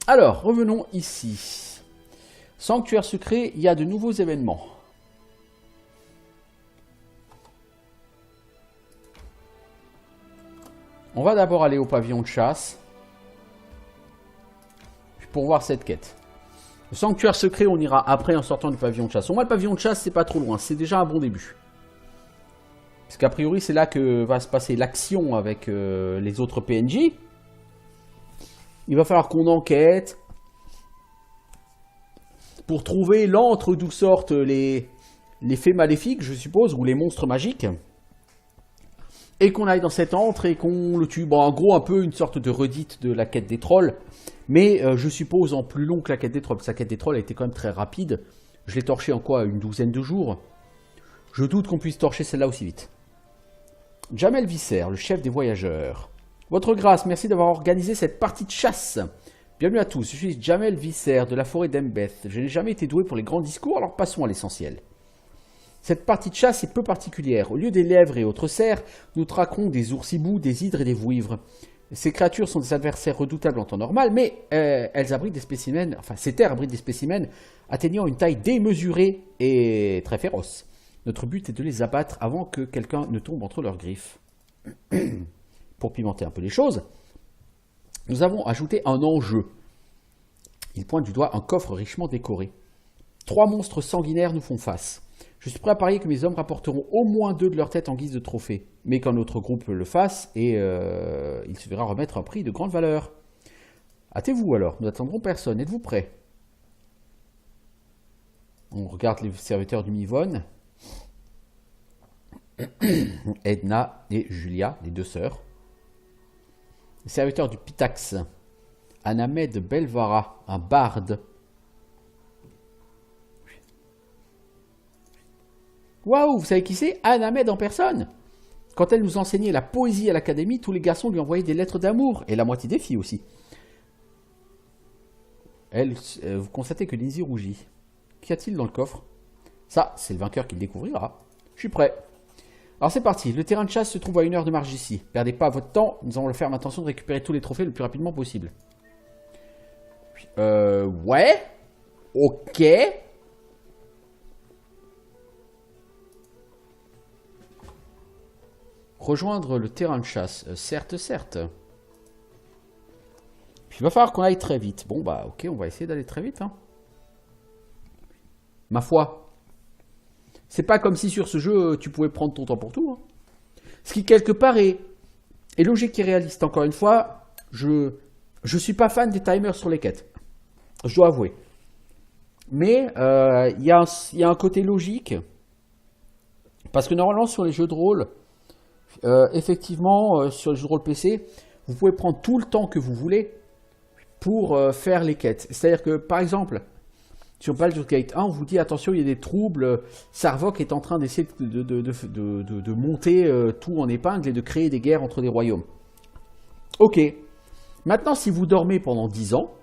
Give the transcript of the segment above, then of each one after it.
Alors, revenons ici. Sanctuaire secret, il y a de nouveaux événements. On va d'abord aller au pavillon de chasse pour voir cette quête. Le sanctuaire secret, on ira après en sortant du pavillon de chasse. Au moins, le pavillon de chasse, c'est pas trop loin. C'est déjà un bon début. Parce qu'a priori, c'est là que va se passer l'action avec les autres PNJ. Il va falloir qu'on enquête pour trouver l'antre d'où sortent les fées maléfiques, je suppose, ou les monstres magiques. Et qu'on aille dans cet antre et qu'on le tue. Bon, en gros, un peu une sorte de redite de la quête des trolls. Mais je suppose en plus long que la quête des trolls. Parce que la quête des trolls a été quand même très rapide. Je l'ai torché en quoi? Une douzaine de jours. Je doute qu'on puisse torcher celle-là aussi vite. Jamel Visser, le chef des voyageurs. Votre grâce, merci d'avoir organisé cette partie de chasse. Bienvenue à tous, je suis Jamel Visser de la forêt d'Embeth. Je n'ai jamais été doué pour les grands discours, alors passons à l'essentiel. Cette partie de chasse est peu particulière. Au lieu des lièvres et autres cerfs, nous traquons des ours-hiboux, des hydres et des vouivres. Ces créatures sont des adversaires redoutables en temps normal, mais elles abritent des spécimens, enfin ces terres abritent des spécimens atteignant une taille démesurée et très féroce. Notre but est de les abattre avant que quelqu'un ne tombe entre leurs griffes. Pour pimenter un peu les choses, nous avons ajouté un enjeu. Il pointe du doigt un coffre richement décoré. 3 monstres sanguinaires nous font face. Je suis prêt à parier que mes hommes rapporteront au moins 2 de leur tête en guise de trophée, mais qu'un autre groupe le fasse et il se verra remettre un prix de grande valeur. Hâtez-vous alors, nous n'attendrons personne. Êtes-vous prêts? On regarde les serviteurs du Mivon. Edna et Julia, les 2 sœurs. Les serviteurs du Pitax. Anamed Belvara, un barde. Waouh, vous savez qui c'est? Anamed en personne. Quand elle nous enseignait la poésie à l'académie, tous les garçons lui envoyaient des lettres d'amour, et la moitié des filles aussi. Vous constatez que Lindsay rougit. Qu'y a-t-il dans le coffre? Ça, c'est le vainqueur qui le découvrira. Je suis prêt. Alors c'est parti, le terrain de chasse se trouve à 1 heure de marche d'ici. Perdez pas votre temps, nous allons le faire intention de récupérer tous les trophées le plus rapidement possible. Ouais. Ok. Rejoindre le terrain de chasse. Certes, certes. Puis il va falloir qu'on aille très vite. Bon bah ok, on va essayer d'aller très vite. Hein. Ma foi. C'est pas comme si sur ce jeu, tu pouvais prendre ton temps pour tout. Hein. Ce qui, quelque part, est logique et réaliste. Encore une fois, je suis pas fan des timers sur les quêtes. Je dois avouer. Mais il y a un côté logique. Parce que normalement, sur les jeux de rôle, effectivement, sur les jeux de rôle PC, vous pouvez prendre tout le temps que vous voulez pour faire les quêtes. C'est-à-dire que, par exemple... Sur Baldur's Gate 1, on vous dit attention, il y a des troubles. Sarvok est en train d'essayer de monter tout en épingle et de créer des guerres entre des royaumes. Ok. Maintenant, si vous dormez pendant 10 ans,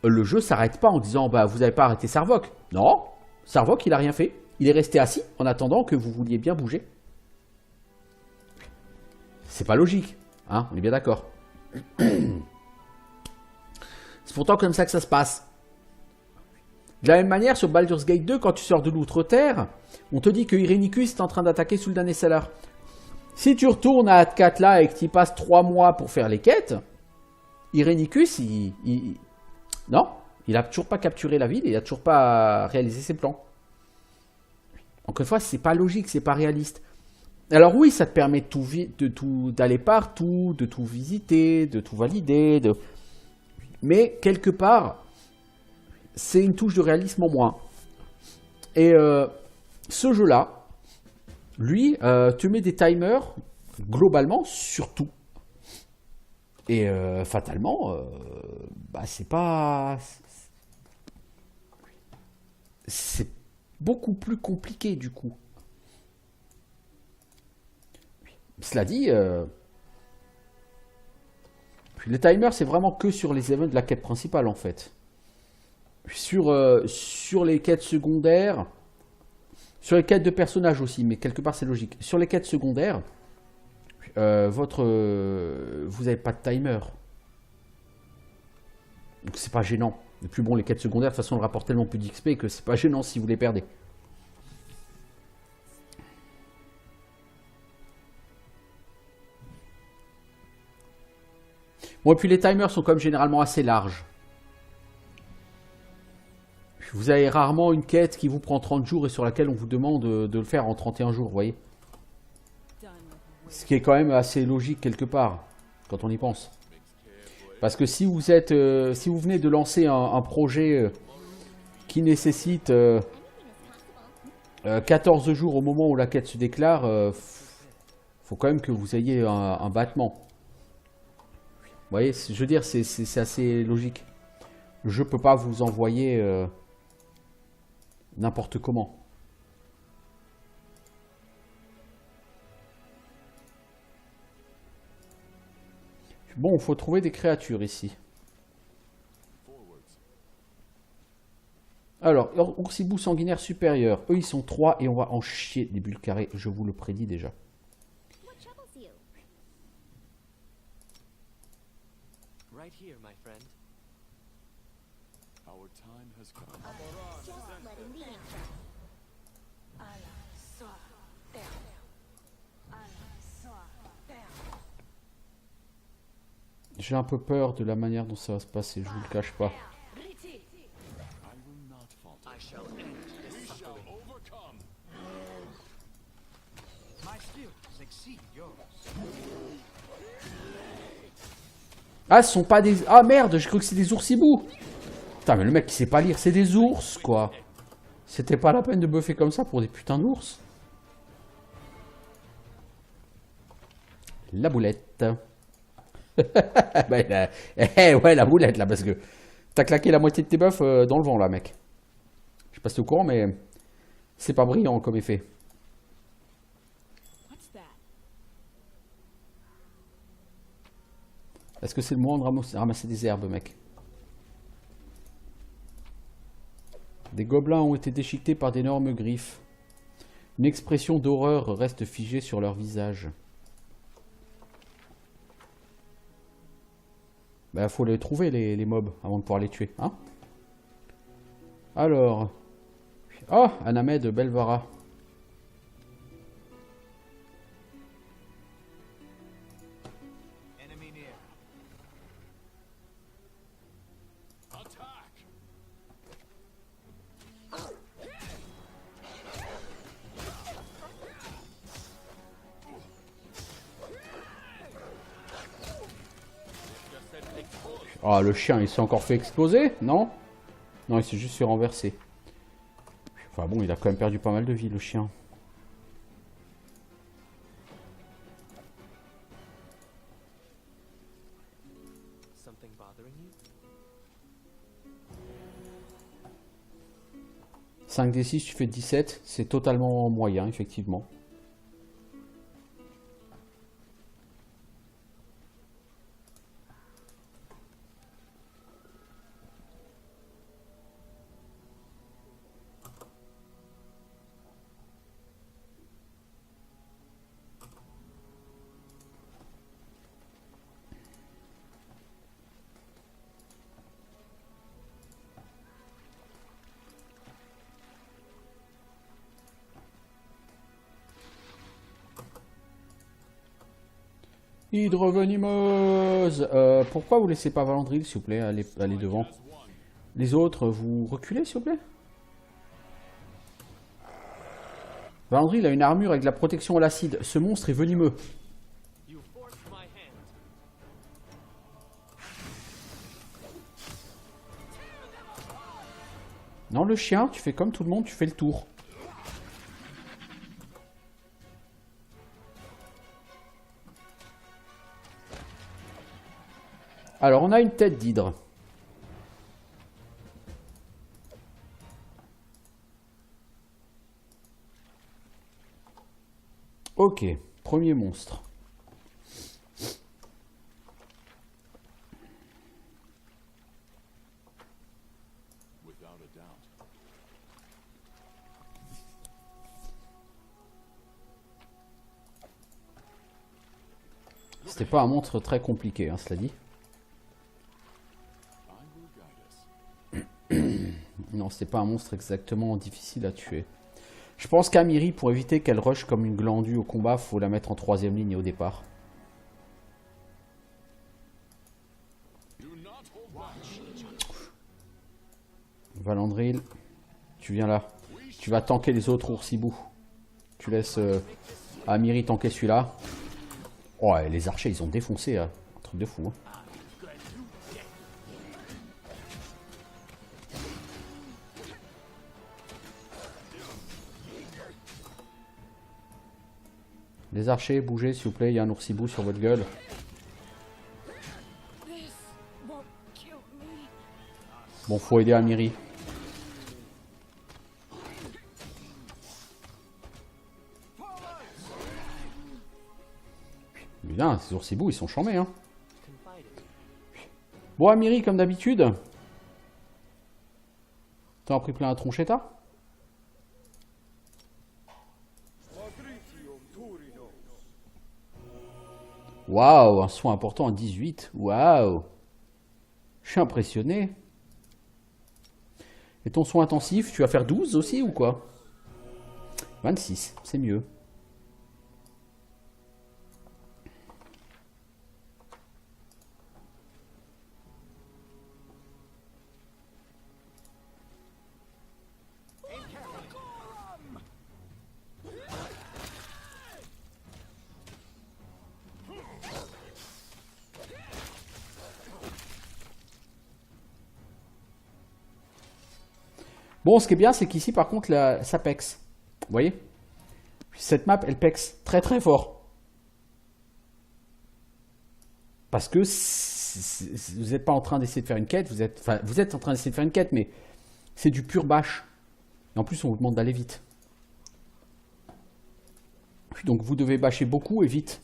le jeu s'arrête pas en disant bah vous n'avez pas arrêté Sarvok. Non, Sarvok il a rien fait. Il est resté assis en attendant que vous vouliez bien bouger. C'est pas logique, hein, on est bien d'accord. C'est pourtant comme ça que ça se passe. De la même manière, sur Baldur's Gate 2, quand tu sors de l'Outre-Terre, on te dit que Irenicus est en train d'attaquer Sul'dan et Salar. Si tu retournes à Athkatla et que tu y passes 3 mois pour faire les quêtes, Irenicus, non, il n'a toujours pas capturé la ville, il n'a toujours pas réalisé ses plans. Encore une fois, c'est pas logique, c'est pas réaliste. Alors oui, ça te permet d'aller partout, de tout visiter, de tout valider, mais quelque part... c'est une touche de réalisme en moins. Et ce jeu-là, lui, te met des timers, globalement, sur tout. Et fatalement, bah, c'est pas... c'est beaucoup plus compliqué, du coup. Cela dit, le timer, c'est vraiment que sur les events de la quête principale, en fait. Sur les quêtes secondaires, sur les quêtes de personnages aussi, mais quelque part c'est logique. Sur les quêtes secondaires, vous n'avez pas de timer. Donc c'est pas gênant. Et puis bon, les quêtes secondaires, de toute façon, elles rapportent tellement plus d'XP que c'est pas gênant si vous les perdez. Bon, et puis les timers sont quand même généralement assez larges. Vous avez rarement une quête qui vous prend 30 jours et sur laquelle on vous demande de le faire en 31 jours, vous voyez. Ce qui est quand même assez logique quelque part, quand on y pense. Parce que si vous êtes, si vous venez de lancer un projet qui nécessite 14 jours au moment où la quête se déclare, faut quand même que vous ayez un battement. Vous voyez, je veux dire, c'est assez logique. Je peux pas vous envoyer n'importe comment. Bon, il faut trouver des créatures ici. Alors, oursibou sanguinaire supérieur. Eux, ils sont 3 et on va en chier des bulles carrées. Je vous le prédis déjà. J'ai un peu peur de la manière dont ça va se passer, je vous le cache pas. Ah, ce sont pas des... Ah merde, j'ai cru que c'était des oursibous. Putain, mais le mec qui sait pas lire, c'est des ours, quoi. C'était pas la peine de buffer comme ça pour des putains d'ours. La boulette. Bah, ouais, la boulette, là, parce que t'as claqué la moitié de tes buffs dans le vent, là, mec. Je sais pas si t'es au courant, mais c'est pas brillant comme effet. Est-ce que c'est le moment de ramasser des herbes, mec? Des gobelins ont été déchiquetés par d'énormes griffes. Une expression d'horreur reste figée sur leur visage. Bah, faut les trouver, les mobs, avant de pouvoir les tuer, hein? Alors... Oh, Anamed Belvara. Ah, le chien, il s'est encore fait exploser, non? Non, il s'est juste fait renverser. Enfin bon, il a quand même perdu pas mal de vie, le chien. « 5d6, tu fais 17. C'est totalement moyen, effectivement. Hydre venimeuse. Pourquoi vous laissez pas Valandril, s'il vous plaît, aller devant? Les autres, vous reculez, s'il vous plaît? Valandril a une armure avec de la protection à l'acide. Ce monstre est venimeux. Non, le chien, tu fais comme tout le monde, tu fais le tour. Alors, on a une tête d'hydre. Ok, premier monstre. C'était pas un monstre très compliqué, hein, cela dit. Non, c'était pas un monstre exactement difficile à tuer. Je pense qu'Amiri, pour éviter qu'elle rush comme une glandue au combat, faut la mettre en 3ème ligne au départ. Valandril, tu viens là. Tu vas tanker les autres Oursibou. Tu laisses Amiri tanker celui-là. Oh, et les archers, ils ont défoncé. Un truc de fou. Hein. Les archers, bougez s'il vous plaît, il y a un Oursibou sur votre gueule. Bon, faut aider Amiri. Putain, ces Oursibou, ils sont charmés, hein. Bon, Amiri, comme d'habitude. T'en as pris plein la tronchetta. Waouh, un soin important à 18. Waouh. Je suis impressionné. Et ton soin intensif, tu vas faire 12 aussi ou quoi? 26, c'est mieux. Bon, ce qui est bien, c'est qu'ici, par contre, ça pexe. Vous voyez? Cette map, elle pexe très très fort. Parce que vous n'êtes pas en train d'essayer de faire une quête, vous êtes en train d'essayer de faire une quête, mais c'est du pur bâche. Et en plus, on vous demande d'aller vite. Donc vous devez bâcher beaucoup et vite.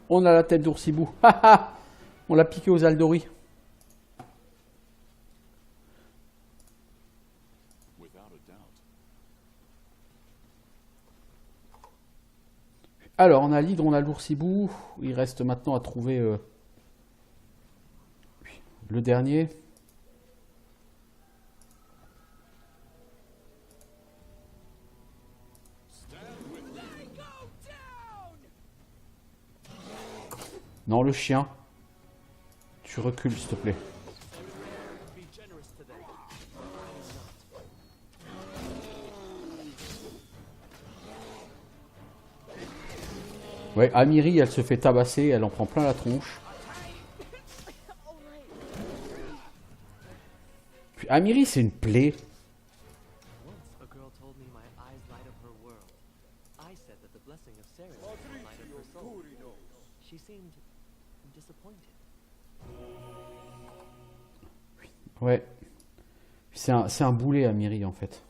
On a la tête d'Oursibou. On l'a piqué aux Aldori. Alors, on a l'hydre, on a l'Oursibou. Il reste maintenant à trouver le dernier. Non, le chien. Tu recules, s'il te plaît. Ouais, Amiri, elle se fait tabasser, elle en prend plein la tronche. Puis Amiri, c'est une plaie. Ouais. C'est un boulet, Amiri, en fait.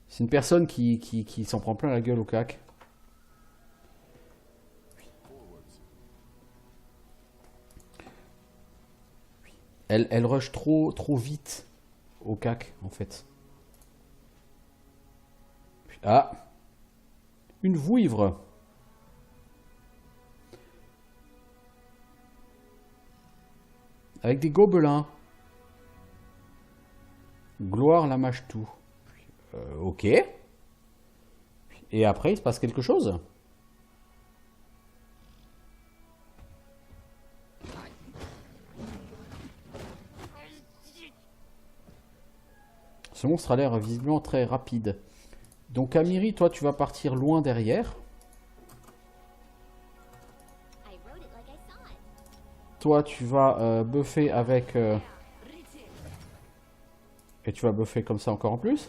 C'est une personne qui s'en prend plein la gueule au cac. Elle rush trop vite au cac, en fait. Ah, une vouivre. Avec des gobelins. Gloire la mâche tout. Ok. Et après, il se passe quelque chose. Ce monstre a l'air visiblement très rapide. Donc Amiri, toi tu vas partir loin derrière. Toi tu vas buffer avec... Et tu vas buffer comme ça encore en plus.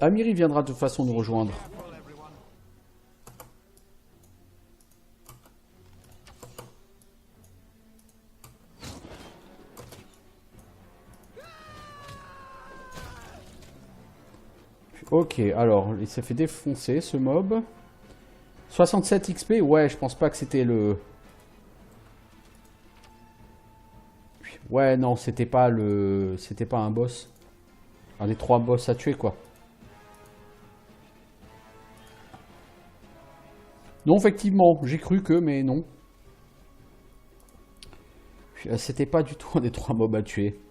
Amiri viendra de toute façon nous rejoindre. Ok, alors il s'est fait défoncer ce mob. 67 XP, ouais, je pense pas que c'était le... Ouais, non, c'était pas le... C'était pas un boss. Un des 3 boss à tuer, quoi. Non, effectivement, j'ai cru que, mais non. C'était pas du tout un des 3 mobs à tuer.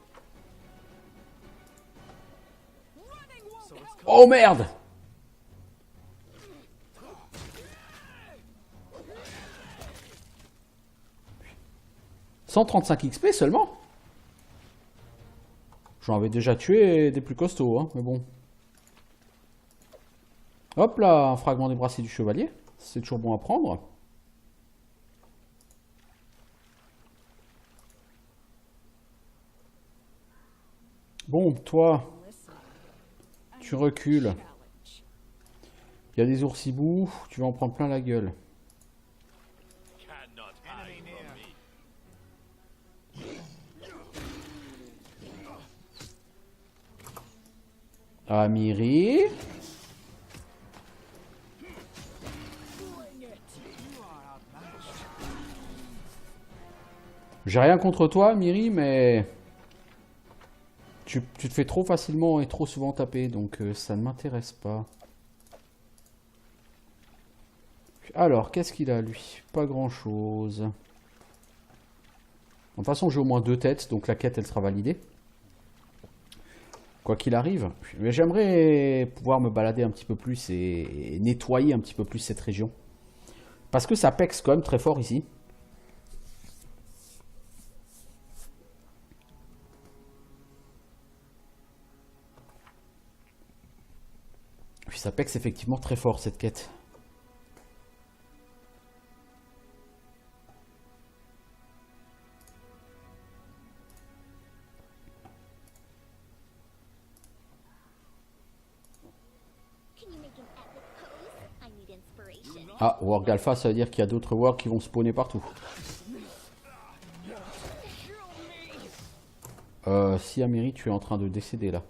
Oh merde! « 135 XP seulement? J'en avais déjà tué des plus costauds, hein, mais bon. Hop là, un fragment des bracelets du chevalier. C'est toujours bon à prendre. Bon, toi, tu recules. Il y a des oursibous, tu vas en prendre plein la gueule. Amiri. J'ai rien contre toi, Miri, mais tu te fais trop facilement et trop souvent taper, donc ça ne m'intéresse pas. Alors, qu'est-ce qu'il a, lui? Pas grand-chose. De toute façon, j'ai au moins 2 têtes, donc la quête, elle sera validée. Quoi qu'il arrive. Mais j'aimerais pouvoir me balader un petit peu plus et nettoyer un petit peu plus cette région. Parce que ça pexe quand même très fort ici. Puis ça pexe effectivement très fort cette quête. Ah, Work Alpha, ça veut dire qu'il y a d'autres Works qui vont spawner partout. Si Amiri, tu es en train de décéder là.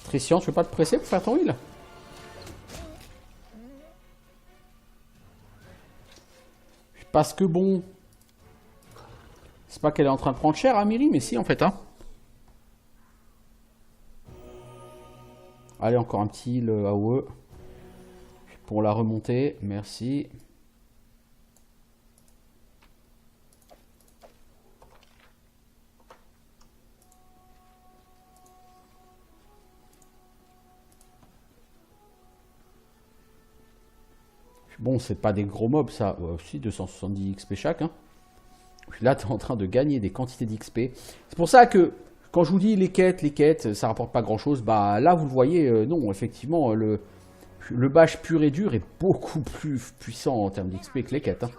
Tristian, tu veux pas te presser pour faire ton heal? Parce que bon... C'est pas qu'elle est en train de prendre cher, Amiri, mais si en fait, hein. Allez, encore un petit heal AOE. Pour la remontée, merci. Bon, c'est pas des gros mobs, ça. Si, 270 XP chaque. Hein. Là, tu es en train de gagner des quantités d'XP. C'est pour ça que, quand je vous dis les quêtes, ça rapporte pas grand-chose. Bah là, vous le voyez, non, effectivement, le bash pur et dur est beaucoup plus puissant en termes d'XP que les quêtes. Hein.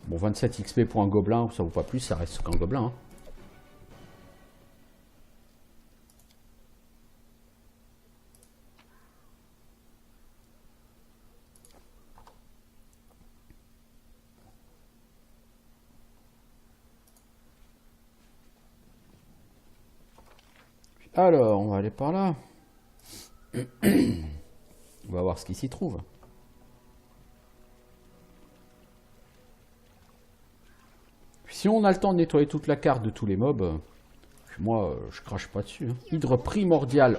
Bon, 27 XP pour un gobelin, ça vaut pas plus, ça reste qu'un gobelin. Hein. Alors, on va aller par là. On va voir ce qui s'y trouve. Si on a le temps de nettoyer toute la carte de tous les mobs, moi, je crache pas dessus. Hein. Hydre primordial.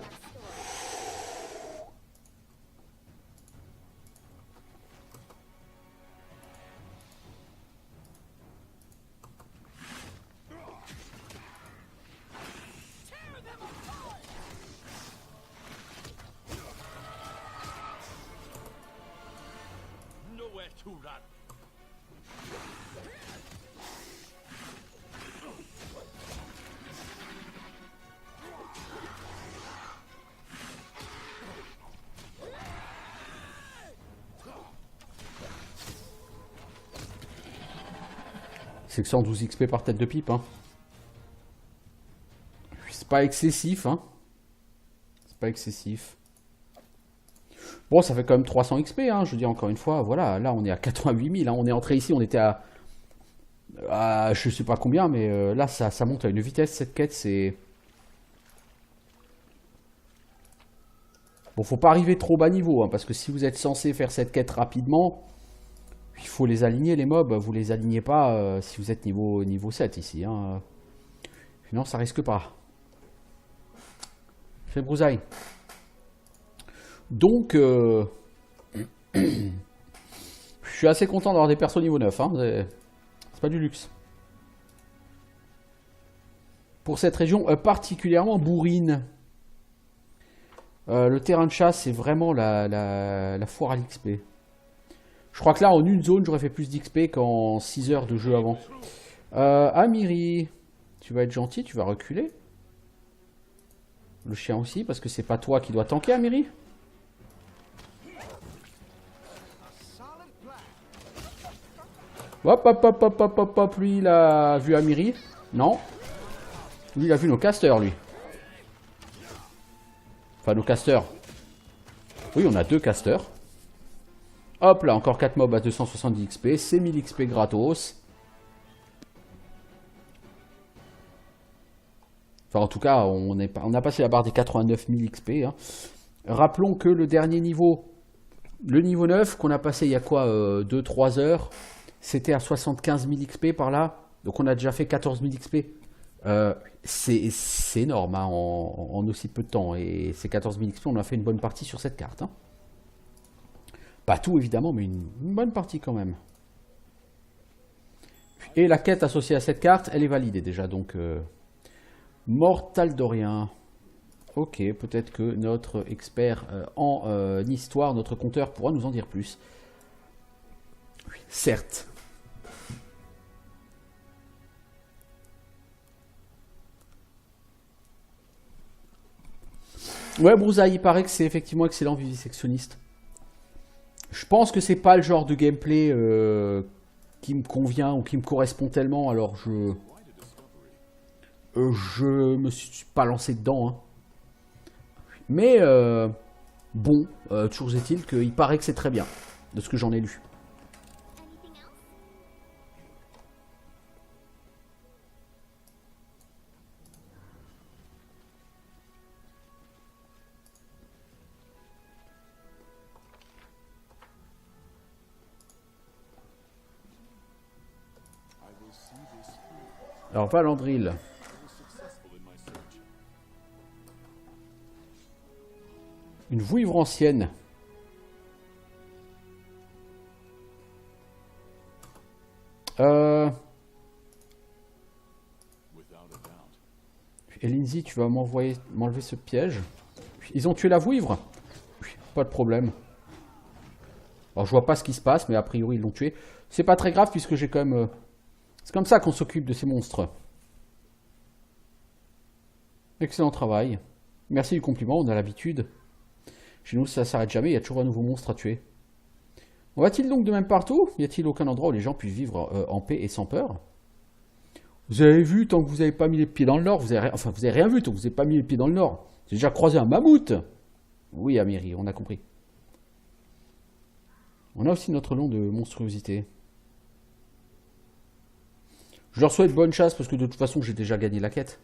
C'est que 112 XP par tête de pipe. Hein. C'est pas excessif. Hein. C'est pas excessif. Bon, ça fait quand même 300 XP. Hein. Je veux dire, encore une fois, voilà. Là, on est à 88 000. Hein. On est entré ici, on était à Je sais pas combien, mais là, ça monte à une vitesse, cette quête, c'est... Bon, faut pas arriver trop bas niveau, hein, parce que si vous êtes censé faire cette quête rapidement, il faut les aligner, les mobs. Vous les alignez pas si vous êtes niveau 7 ici. Hein. Sinon, ça risque pas. Fait brousaille. Donc, je suis assez content d'avoir des persos niveau 9. Hein. C'est pas du luxe. Pour cette région particulièrement bourrine. Le terrain de chasse, c'est vraiment la foire à l'XP. Je crois que là, en une zone, j'aurais fait plus d'XP qu'en 6 heures de jeu avant. Amiri, tu vas être gentil, tu vas reculer. Le chien aussi, parce que c'est pas toi qui dois tanker, Amiri. Hop, hop, hop, hop, hop, hop, hop, lui, il a vu Amiri. Non. Lui, il a vu nos casters, lui. Enfin, nos casters. Oui, on a 2 casters. Hop là, encore 4 mobs à 270 XP. C'est 1000 XP gratos. Enfin, en tout cas, on a passé la barre des 89 000 XP. Hein. Rappelons que le dernier niveau, le niveau 9, qu'on a passé il y a quoi 2-3 heures, c'était à 75 000 XP par là. Donc on a déjà fait 14 000 XP. C'est énorme hein, en aussi peu de temps. Et ces 14 000 XP, on a fait une bonne partie sur cette carte. Hein. Pas tout évidemment, mais une bonne partie quand même. Et la quête associée à cette carte, elle est validée déjà. Donc, Mortal Dorien. Ok, peut-être que notre expert en histoire, notre conteur, pourra nous en dire plus. Oui, certes. Ouais, Brousaille, il paraît que c'est effectivement excellent vivisectionniste. Je pense que c'est pas le genre de gameplay qui me convient ou qui me correspond tellement, alors je me suis pas lancé dedans. Hein. Mais bon, toujours est-il qu'il paraît que c'est très bien, de ce que j'en ai lu. Alors, Valandril. Une vouivre ancienne. Et Lindsay, tu vas m'enlever ce piège. Ils ont tué la vouivre. Pas de problème. Alors je vois pas ce qui se passe, mais a priori ils l'ont tué. C'est pas très grave puisque j'ai quand même... C'est comme ça qu'on s'occupe de ces monstres. Excellent travail. Merci du compliment, on a l'habitude. Chez nous ça s'arrête jamais, il y a toujours un nouveau monstre à tuer. On va-t-il donc de même partout? Y a-t-il aucun endroit où les gens puissent vivre en paix et sans peur? Vous avez vu, tant que vous n'avez pas mis les pieds dans le nord, vous avez rien vu tant que vous n'avez pas mis les pieds dans le nord. J'ai déjà croisé un mammouth. Oui, Amiri, on a compris. On a aussi notre lot de monstruosité. Je leur souhaite bonne chasse parce que de toute façon j'ai déjà gagné la quête.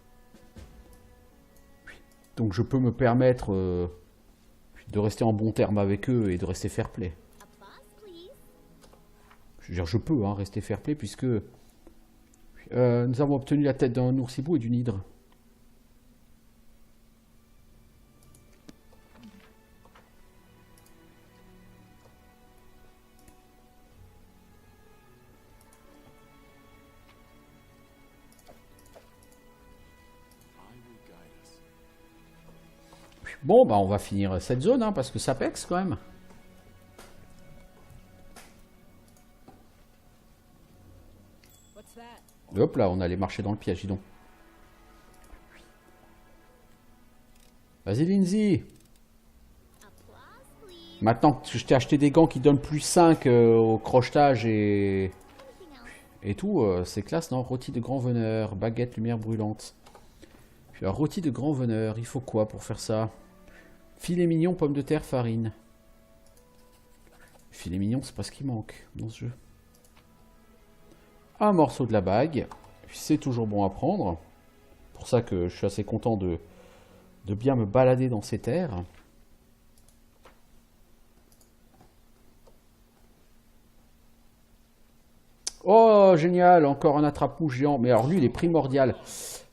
Donc je peux me permettre de rester en bon terme avec eux et de rester fair play. Je veux dire, je peux hein, rester fair play puisque nous avons obtenu la tête d'un oursibou et d'une hydre. Bon, bah on va finir cette zone, hein, parce que ça pexe quand même. Et hop là, on allait marcher dans le piège, dis donc. Vas-y Lindsay. Maintenant que je t'ai acheté des gants qui donnent plus 5 au crochetage et tout, c'est classe, non? Rôti de grand veneur, baguette, lumière brûlante. Puis alors, rôti de grand veneur, il faut quoi pour faire ça? Filet mignon, pommes de terre, farine. Filet mignon, c'est pas ce qui manque dans ce jeu. Un morceau de la bague. C'est toujours bon à prendre. C'est pour ça que je suis assez content de bien me balader dans ces terres. Oh, génial, encore un attrape-mouche géant. Mais alors lui, il est primordial.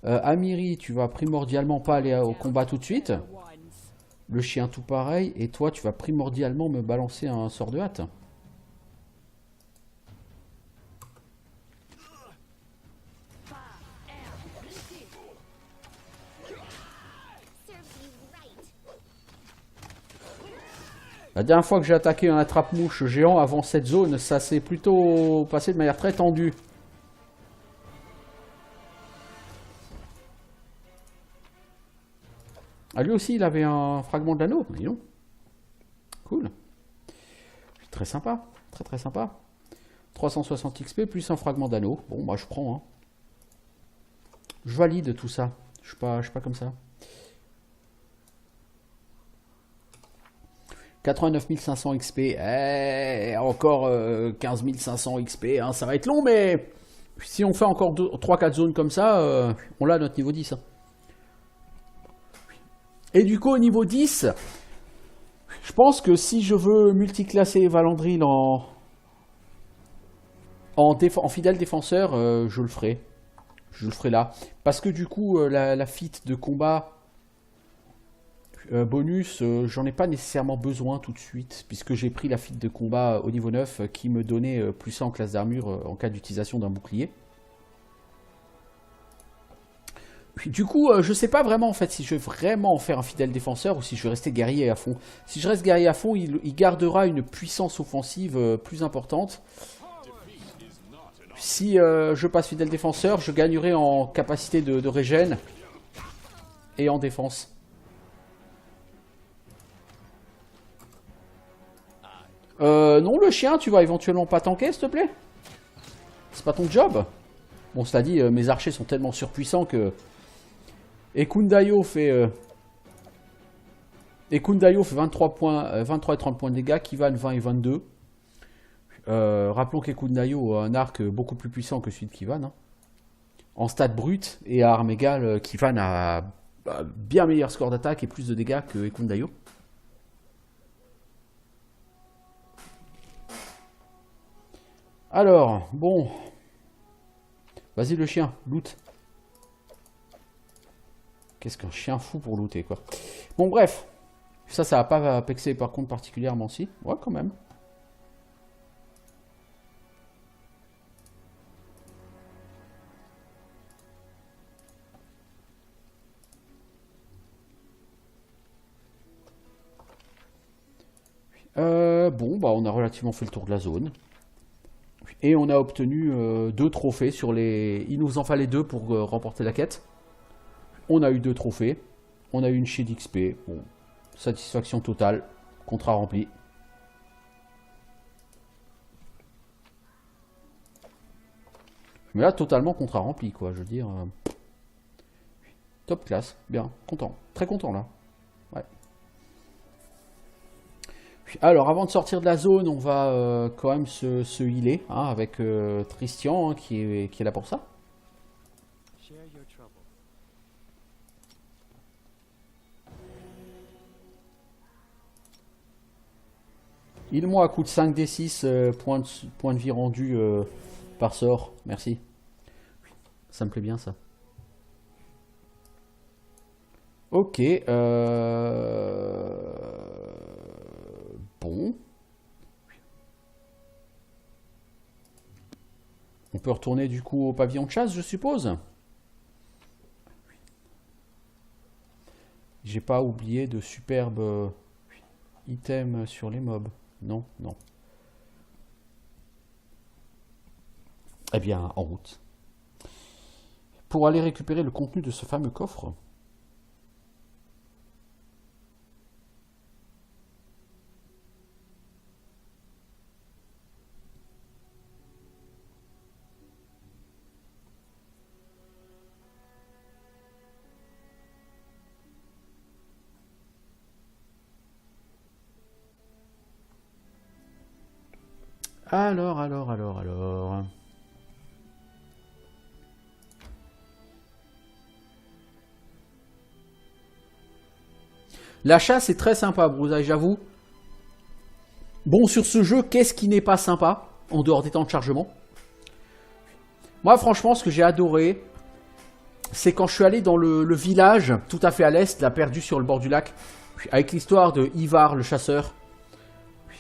Amiri, tu vas primordialement pas aller au combat tout de suite. Le chien tout pareil. Et toi, tu vas primordialement me balancer un sort de hâte. La dernière fois que j'ai attaqué un attrape-mouche géant avant cette zone, ça s'est plutôt passé de manière très tendue. Ah, lui aussi, il avait un fragment de l'anneau. Dis donc. Cool. Très sympa. Très très sympa. 360 XP plus un fragment d'anneau. Bon, moi je prends. Hein. Je valide tout ça. Je suis pas comme ça. 89 500 XP. Encore 15 500 XP. Hein, ça va être long, mais si on fait encore 3-4 zones comme ça, on l'a à notre niveau 10. Hein. Et du coup, au niveau 10, je pense que si je veux multiclasser Valandril en fidèle défenseur, je le ferai. Je le ferai là. Parce que du coup, la feat de combat bonus, j'en ai pas nécessairement besoin tout de suite. Puisque j'ai pris la feat de combat au niveau 9 qui me donnait plus 1 en classe d'armure en cas d'utilisation d'un bouclier. Du coup, je sais pas vraiment en fait si je vais vraiment en faire un fidèle défenseur ou si je vais rester guerrier à fond. Si je reste guerrier à fond, il gardera une puissance offensive plus importante. Si je passe fidèle défenseur, je gagnerai en capacité de régène et en défense. Non, le chien, tu vas éventuellement pas tanker, s'il te plaît? C'est pas ton job? Bon, cela dit, mes archers sont tellement surpuissants que... Et Kundayo fait 23 points, 23 et 30 points de dégâts, Kivan 20 et 22. Rappelons qu'Ekundayo a un arc beaucoup plus puissant que celui de Kivan. Hein. En stats brut et à armes égales, Kivan a bien meilleur score d'attaque et plus de dégâts que Ekundayo. Alors, bon. Vas-y le chien, loot. Qu'est-ce qu'un chien fou pour looter, quoi. Bon, bref. Ça va pas pexer par contre particulièrement, si. Ouais, quand même. Bon, bah on a relativement fait le tour de la zone. Et on a obtenu 2 trophées sur les... Il nous en fallait 2 pour remporter la quête. On a eu 2 trophées. On a eu une sheet d'XP. Bon, satisfaction totale. Contrat rempli. Mais là, totalement contrat rempli, quoi. Je veux dire... top classe. Bien. Content. Très content, là. Ouais. Alors, avant de sortir de la zone, on va quand même se healer hein, avec Tristian hein, qui est là pour ça. Heal-moi à coup de 5d6 points de vie rendus par sort. Merci. Ça me plaît bien ça. Ok. Bon. On peut retourner du coup au pavillon de chasse, je suppose. J'ai pas oublié de superbes items sur les mobs. Non, non. Eh bien, en route. Pour aller récupérer le contenu de ce fameux coffre. Alors. La chasse est très sympa, Brousaille, j'avoue. Bon, sur ce jeu, qu'est-ce qui n'est pas sympa, en dehors des temps de chargement? Moi, franchement, ce que j'ai adoré, c'est quand je suis allé dans le village, tout à fait à l'est, là, perdu sur le bord du lac, avec l'histoire de Ivar, le chasseur.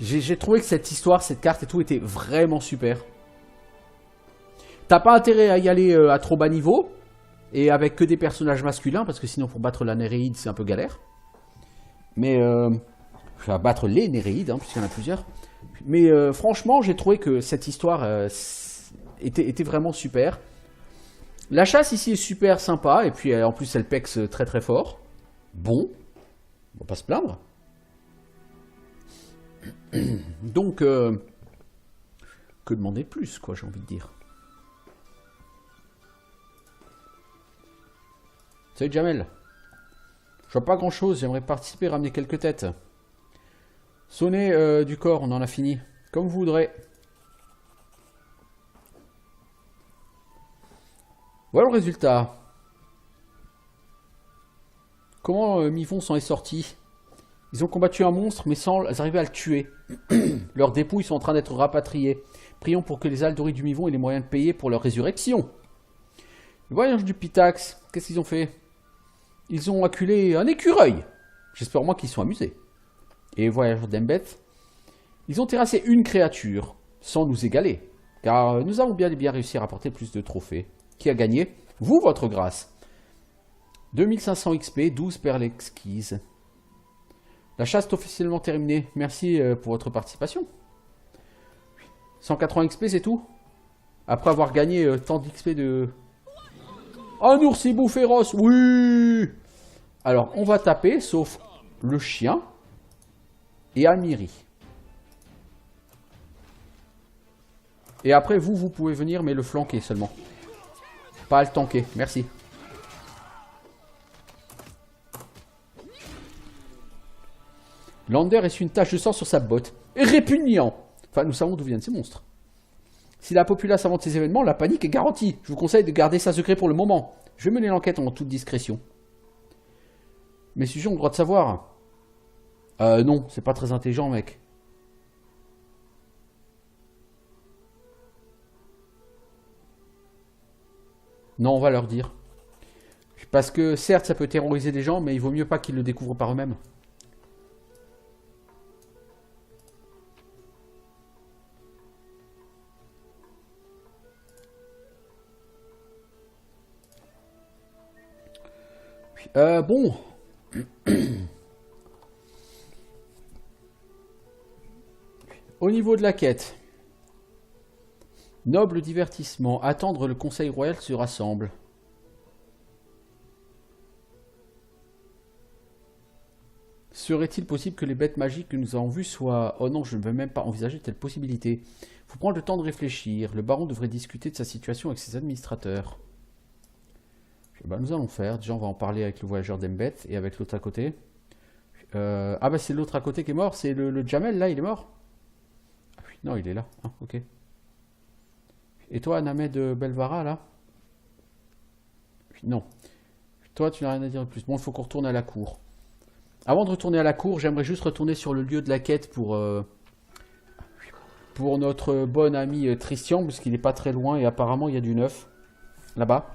J'ai trouvé que cette histoire, cette carte et tout, était vraiment super. T'as pas intérêt à y aller à trop bas niveau, et avec que des personnages masculins, parce que sinon, pour battre la Néréide, c'est un peu galère. Mais, je vais battre les Néréides, hein, puisqu'il y en a plusieurs. Mais franchement, j'ai trouvé que cette histoire était vraiment super. La chasse ici est super sympa, et puis en plus elle pexe très très fort. Bon, on va pas se plaindre. Donc, que demander de plus, quoi, j'ai envie de dire. Salut Jamel. Je vois pas grand chose, j'aimerais participer, ramener quelques têtes. Sonner du corps, on en a fini. Comme vous voudrez. Voilà le résultat. Comment Mifon s'en est sorti? Ils ont combattu un monstre, mais sans arriver à le tuer. Leurs dépouilles sont en train d'être rapatriées. Prions pour que les Aldori du Mivon aient les moyens de payer pour leur résurrection. Le voyage du Pitax, qu'est-ce qu'ils ont fait? Ils ont acculé un écureuil. J'espère moi qu'ils sont amusés. Et le voyageur d'Embet, ils ont terrassé une créature, sans nous égaler. Car nous avons bien réussi à rapporter plus de trophées. Qui a gagné? Vous, votre grâce. 2500 XP, 12 perles exquises. La chasse est officiellement terminée. Merci pour votre participation. 180 XP, c'est tout? Après avoir gagné tant d'XP de... Un oursibou féroce, oui! Alors, on va taper, sauf le chien et Almiri. Et après, vous pouvez venir, mais le flanquer seulement. Pas le tanker, merci. Lander essuie une tache de sang sur sa botte. Répugnant! Enfin, nous savons d'où viennent ces monstres. Si la populace invente ces événements, la panique est garantie. Je vous conseille de garder ça secret pour le moment. Je vais mener l'enquête en toute discrétion. Mes sujets ont le droit de savoir. Non, c'est pas très intelligent, mec. Non, on va leur dire. Parce que, certes, ça peut terroriser des gens, mais il vaut mieux pas qu'ils le découvrent par eux-mêmes. Bon. Au niveau de la quête. Noble divertissement. Attendre le Conseil Royal se rassemble. Serait-il possible que les bêtes magiques que nous avons vues soient... Oh non, je ne veux même pas envisager de telle possibilité. Faut prendre le temps de réfléchir. Le baron devrait discuter de sa situation avec ses administrateurs. Ben, nous allons faire. Déjà, on va en parler avec le voyageur d'Embet et avec l'autre à côté. Ah bah c'est l'autre à côté qui est mort. C'est le Jamel, là, il est mort? Ah, oui, non, il est là. Ah, ok. Et toi, Named de Belvara, là? Non. Toi, tu n'as rien à dire de plus. Bon, il faut qu'on retourne à la cour. Avant de retourner à la cour, j'aimerais juste retourner sur le lieu de la quête pour notre bon ami Tristian, parce qu'il n'est pas très loin et apparemment il y a du neuf là-bas.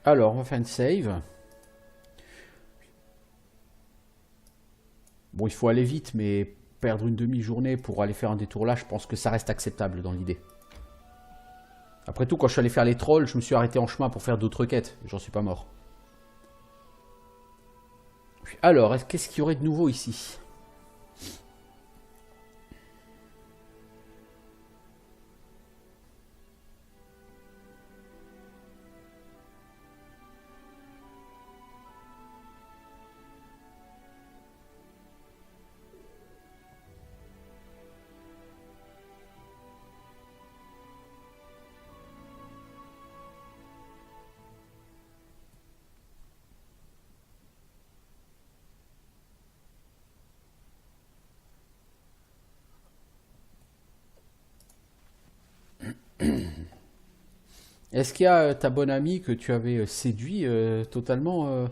Alors, on va faire une save. Bon, il faut aller vite, mais perdre une demi-journée pour aller faire un détour là, je pense que ça reste acceptable dans l'idée. Après tout, quand je suis allé faire les trolls, je me suis arrêté en chemin pour faire d'autres quêtes. J'en suis pas mort. Alors, qu'est-ce qu'il y aurait de nouveau ici? Est-ce qu'il y a ta bonne amie que tu avais séduit totalement,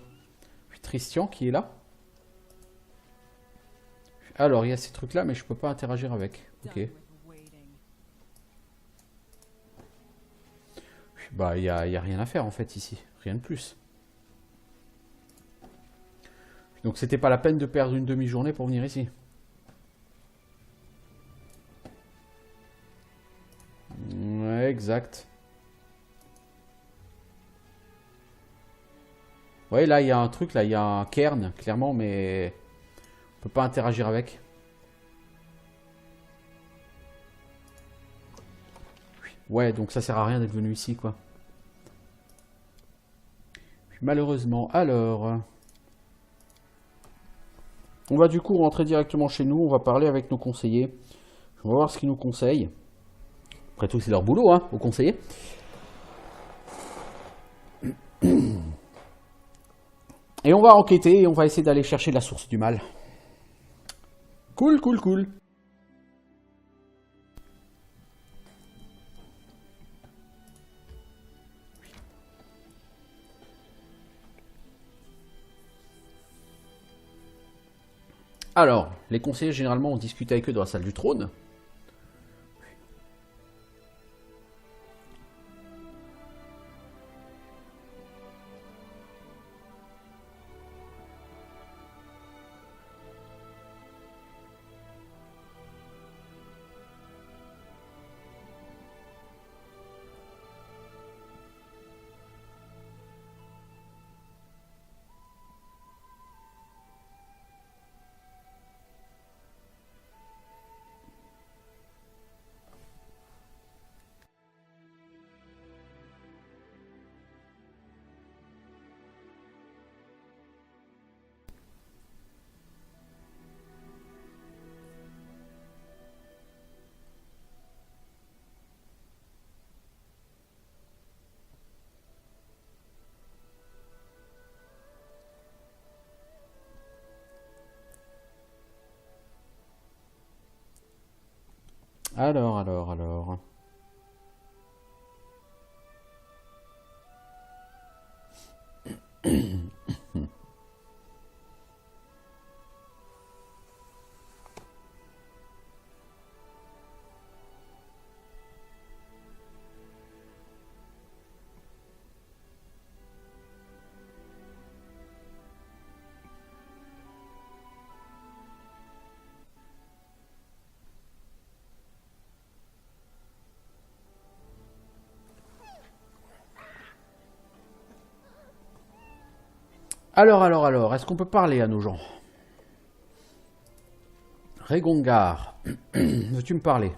Tristian, qui est là? Alors, il y a ces trucs-là, mais je peux pas interagir avec. Ok. Bah, il y a rien à faire en fait ici. Rien de plus. Donc, c'était pas la peine de perdre une demi-journée pour venir ici. Ouais, exact. Ouais, là, il y a un truc, là, il y a un cairn, clairement, mais on peut pas interagir avec. Ouais, donc ça sert à rien d'être venu ici, quoi. Malheureusement. Alors, on va du coup rentrer directement chez nous. On va parler avec nos conseillers. On va voir ce qu'ils nous conseillent. Après tout, c'est leur boulot, hein, aux conseillers. Et on va enquêter et on va essayer d'aller chercher la source du mal. Cool, cool, cool. Alors, les conseillers, généralement, on discute avec eux dans la salle du trône. Alors. Alors. Est-ce qu'on peut parler à nos gens? Régongar, veux-tu me parler?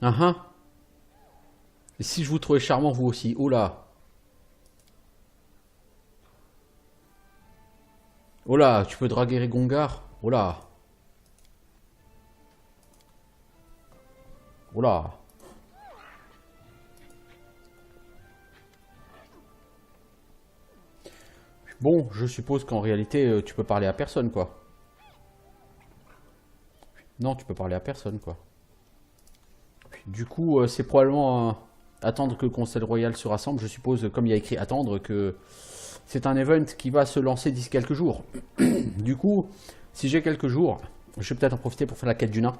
Ah ah. Et si je vous trouvais charmant, vous aussi? Oh là. Oh là, tu peux draguer Régongar? Oh là. Oh là. Bon, je suppose qu'en réalité, tu peux parler à personne, quoi. Non, tu peux parler à personne, quoi. Du coup, c'est probablement attendre que le Conseil Royal se rassemble. Je suppose, comme il y a écrit attendre, que c'est un event qui va se lancer d'ici quelques jours. Du coup, si j'ai quelques jours, je vais peut-être en profiter pour faire la quête du nain.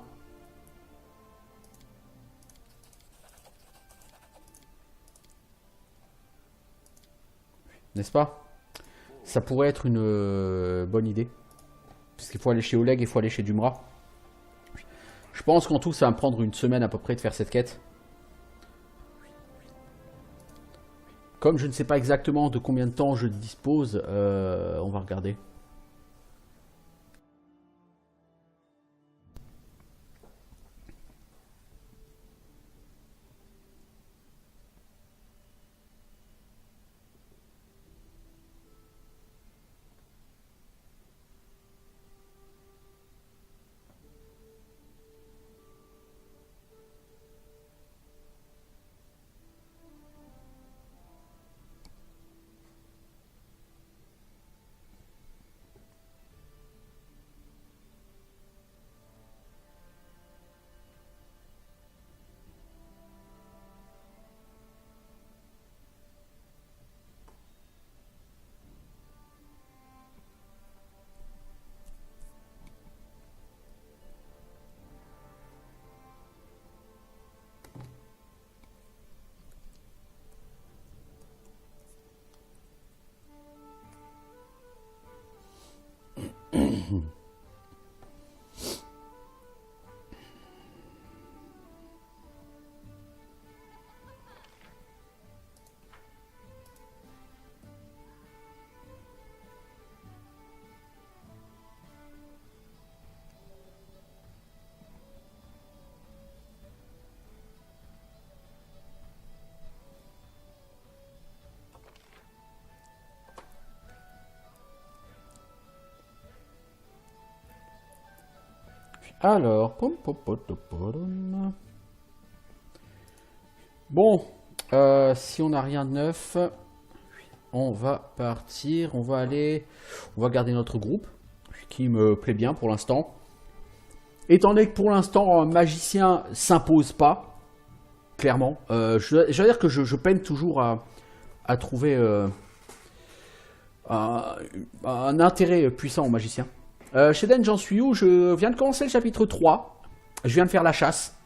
N'est-ce pas? Ça pourrait être une bonne idée. Parce qu'il faut aller chez Oleg et il faut aller chez Dumra. Je pense qu'en tout, ça va me prendre une semaine à peu près de faire cette quête. Comme je ne sais pas exactement de combien de temps je dispose, on va regarder. Alors, pom, pom, pom, pom, pom. Bon, si on n'a rien de neuf, on va partir, on va garder notre groupe, qui me plaît bien pour l'instant. Étant donné que pour l'instant, un magicien s'impose pas, clairement. Je veux dire que je peine toujours à trouver un intérêt puissant au magicien. Chez Den, j'en suis où? Je viens de commencer le chapitre 3. Je viens de faire la chasse.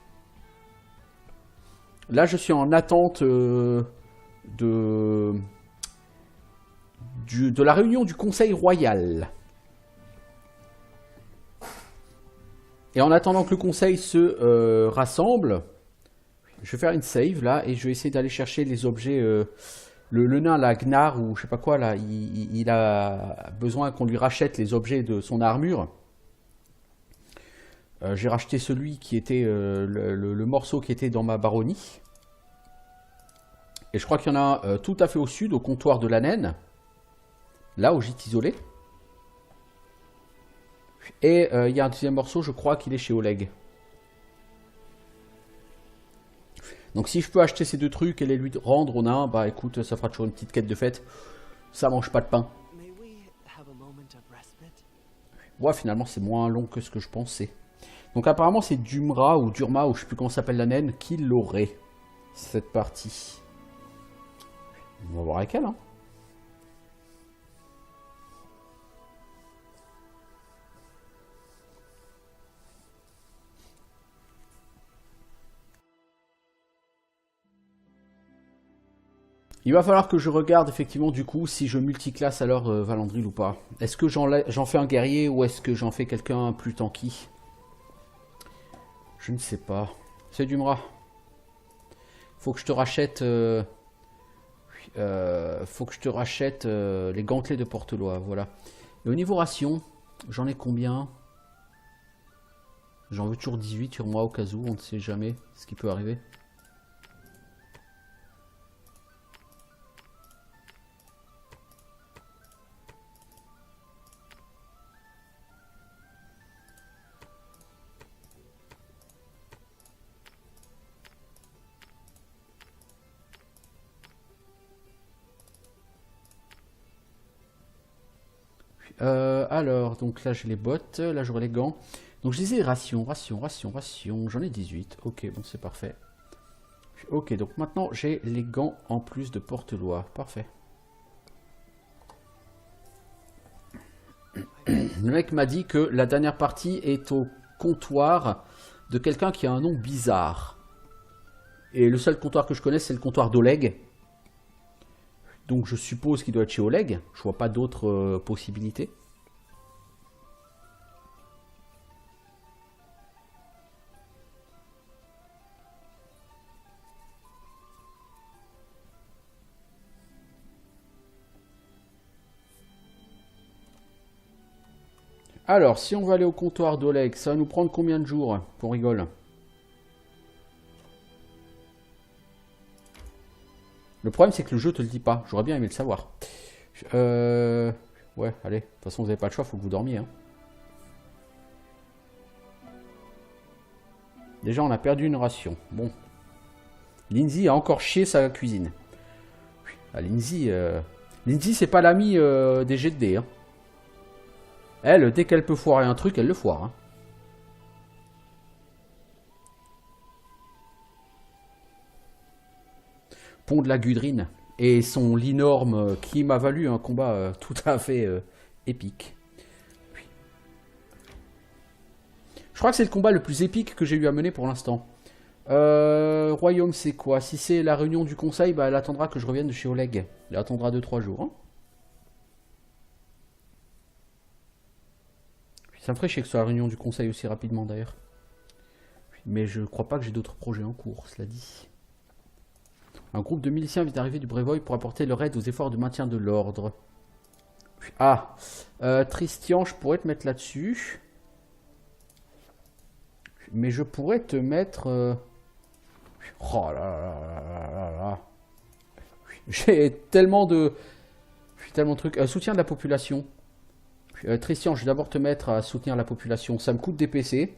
Là, je suis en attente de la réunion du Conseil Royal. Et en attendant que le Conseil se rassemble, je vais faire une save là et je vais essayer d'aller chercher les objets. Le nain, la Gnar ou je sais pas quoi, là, il a besoin qu'on lui rachète les objets de son armure. J'ai racheté celui qui était le morceau qui était dans ma baronnie. Et je crois qu'il y en a un tout à fait au sud, au comptoir de la naine. Là, au gîte isolé. Et il y a un deuxième morceau, je crois qu'il est chez Oleg. Donc si je peux acheter ces deux trucs et les lui rendre au nain, bah écoute, ça fera toujours une petite quête de fête. Ça mange pas de pain. Ouais, finalement, c'est moins long que ce que je pensais. Donc apparemment, c'est Dumra ou Durma, ou je sais plus comment s'appelle la naine, qui l'aurait, cette partie. On va voir avec elle, hein. Il va falloir que je regarde effectivement du coup si je multiclasse alors Valandril ou pas. Est-ce que j'en fais un guerrier ou est-ce que j'en fais quelqu'un plus tanky? Je ne sais pas. C'est Dumra. Faut que je te rachète... les gantelets de Portelois, voilà. Et au niveau ration, j'en ai combien? J'en veux toujours 18 sur moi au cas où, on ne sait jamais ce qui peut arriver. Alors, donc là j'ai les bottes, là j'aurai les gants. Donc je disais ration. J'en ai 18. Ok, bon c'est parfait. Ok, donc maintenant j'ai les gants en plus de Portelois. Parfait. Le mec m'a dit que la dernière partie est au comptoir de quelqu'un qui a un nom bizarre. Et le seul comptoir que je connais, c'est le comptoir d'Oleg. Donc je suppose qu'il doit être chez Oleg. Je vois pas d'autres possibilités. Alors, si on va aller au comptoir d'Oleg, ça va nous prendre combien de jours qu'on rigole? Le problème, c'est que le jeu te le dit pas. J'aurais bien aimé le savoir. Ouais, allez. De toute façon, vous n'avez pas le choix, faut que vous dormiez. Hein. Déjà, on a perdu une ration. Bon. Lindsay a encore chié sa cuisine. Ah, Lindsay, c'est pas l'amie des GD. Hein. Elle, dès qu'elle peut foirer un truc, elle le foire. Hein. Pont de la Gudrine et son linorme qui m'a valu un combat tout à fait épique. Je crois que c'est le combat le plus épique que j'ai eu à mener pour l'instant. Royaume, c'est quoi? Si c'est la réunion du conseil, bah, elle attendra que je revienne de chez Oleg. Elle attendra 2-3 jours. Hein. Ça me ferait chier que ce soit la réunion du conseil aussi rapidement d'ailleurs. Mais je crois pas que j'ai d'autres projets en cours, cela dit. Un groupe de miliciens vient d'arriver du Brevoy pour apporter leur aide aux efforts de maintien de l'ordre. Ah, Tristian, je pourrais te mettre là-dessus. Mais je pourrais te mettre... Oh là là là là là. J'ai tellement de trucs. Soutien de la population. Tristian, je vais d'abord te mettre à soutenir la population. Ça me coûte des PC.